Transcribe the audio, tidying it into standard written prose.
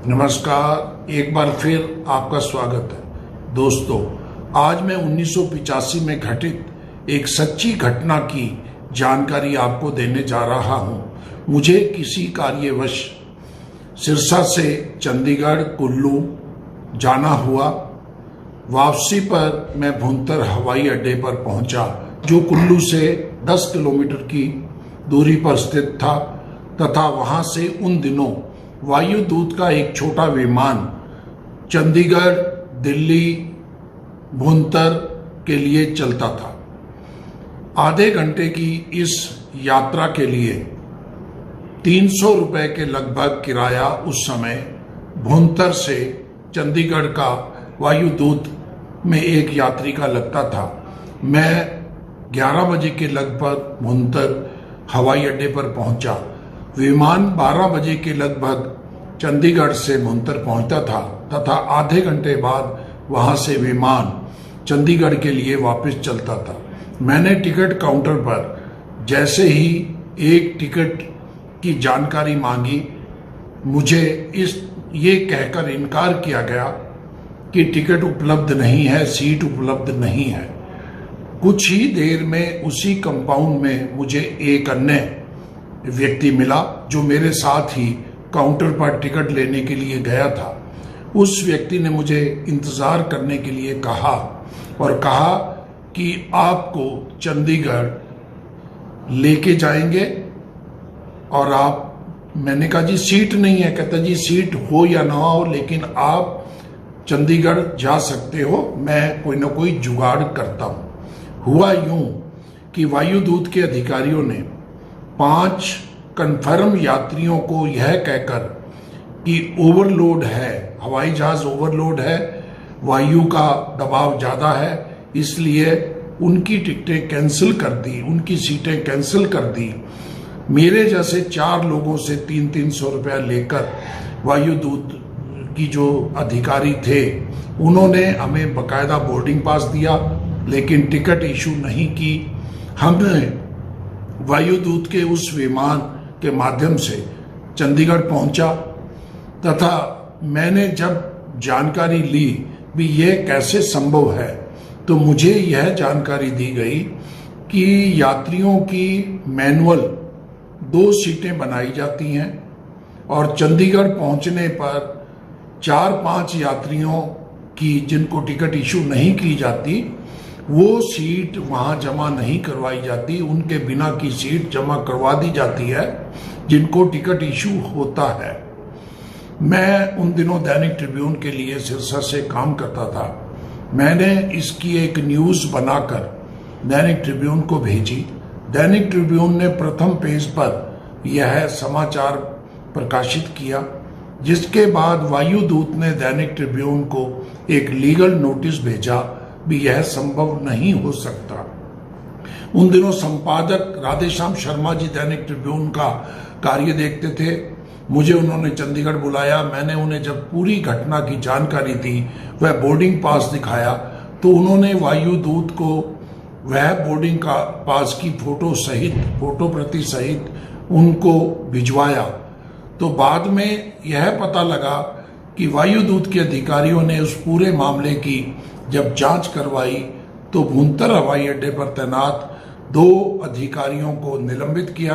नमस्कार, एक बार फिर आपका स्वागत है। दोस्तों, आज मैं 1985 में घटित एक सच्ची घटना की जानकारी आपको देने जा रहा हूं। मुझे किसी कार्यवश सिरसा से चंडीगढ़ कुल्लू जाना हुआ। वापसी पर मैं भुंतर हवाई अड्डे पर पहुंचा, जो कुल्लू से 10 किलोमीटर की दूरी पर स्थित था, तथा वहां से उन दिनों वायुदूत का एक छोटा विमान चंडीगढ़ दिल्ली भुंतर के लिए चलता था। आधे घंटे की इस यात्रा के लिए 300 रुपए के लगभग किराया उस समय भुंतर से चंडीगढ़ का वायुदूत में एक यात्री का लगता था। मैं 11 बजे के लगभग भुंतर हवाई अड्डे पर पहुंचा। विमान 12 बजे के लगभग चंडीगढ़ से भुंतर पहुंचता था, तथा आधे घंटे बाद वहां से विमान चंडीगढ़ के लिए वापस चलता था। मैंने टिकट काउंटर पर जैसे ही एक टिकट की जानकारी मांगी, मुझे ये कहकर इनकार किया गया कि टिकट उपलब्ध नहीं है, सीट उपलब्ध नहीं है। कुछ ही देर में उसी कंपाउंड में मुझे एक अन्य व्यक्ति मिला, जो मेरे साथ ही काउंटर पर टिकट लेने के लिए गया था। उस व्यक्ति ने मुझे इंतजार करने के लिए कहा और कहा कि आपको चंडीगढ़ लेके जाएंगे और मैंने कहा जी सीट नहीं है। कहता जी सीट हो या ना हो, लेकिन आप चंडीगढ़ जा सकते हो, मैं कोई ना कोई जुगाड़ करता हूं। हुआ यूं कि वायुदूत के अधिकारियों ने 5 कन्फर्म यात्रियों को यह कहकर कि ओवरलोड है, हवाई जहाज ओवरलोड है, वायु का दबाव ज़्यादा है, इसलिए उनकी टिकटें कैंसिल कर दी, उनकी सीटें कैंसिल कर दी। मेरे जैसे 4 लोगों से 300 रुपया लेकर वायुदूत की जो अधिकारी थे, उन्होंने हमें बकायदा बोर्डिंग पास दिया, लेकिन टिकट इशू नहीं की। हमने वायुदूत के उस विमान के माध्यम से चंडीगढ़ पहुंचा, तथा मैंने जब जानकारी ली भी ये कैसे संभव है, तो मुझे यह जानकारी दी गई कि यात्रियों की मैनुअल 2 सीटें बनाई जाती हैं और चंडीगढ़ पहुंचने पर 4-5 यात्रियों की जिनको टिकट इशू नहीं की जाती, वो सीट वहां जमा नहीं करवाई जाती, उनके बिना की सीट जमा करवा दी जाती है जिनको टिकट इशू होता है। मैं उन दिनों दैनिक ट्रिब्यून के लिए सिरसा से काम करता था। मैंने इसकी एक न्यूज़ बनाकर दैनिक ट्रिब्यून को भेजी। दैनिक ट्रिब्यून ने प्रथम पेज पर यह समाचार प्रकाशित किया, जिसके बाद वायुदूत ने दैनिक ट्रिब्यून को एक लीगल नोटिस भेजा भी यह संभव नहीं हो सकता। उन दिनों संपादक राधेश्याम शर्मा जी दैनिक ट्रिब्यून का कार्य देखते थे। मुझे उन्होंने चंडीगढ़ बुलाया। मैंने उन्हें जब पूरी घटना की जानकारी दी, वह बोर्डिंग पास दिखाया, तो उन्होंने वायुदूत को वह बोर्डिंग का पास की फोटो प्रति सहित उनको भिजवाया। तो बाद में यह पता लगा कि वायुदूत के अधिकारियों ने उस पूरे मामले की जब जांच करवाई, तो भुंतर हवाई अड्डे पर तैनात 2 अधिकारियों को निलंबित किया।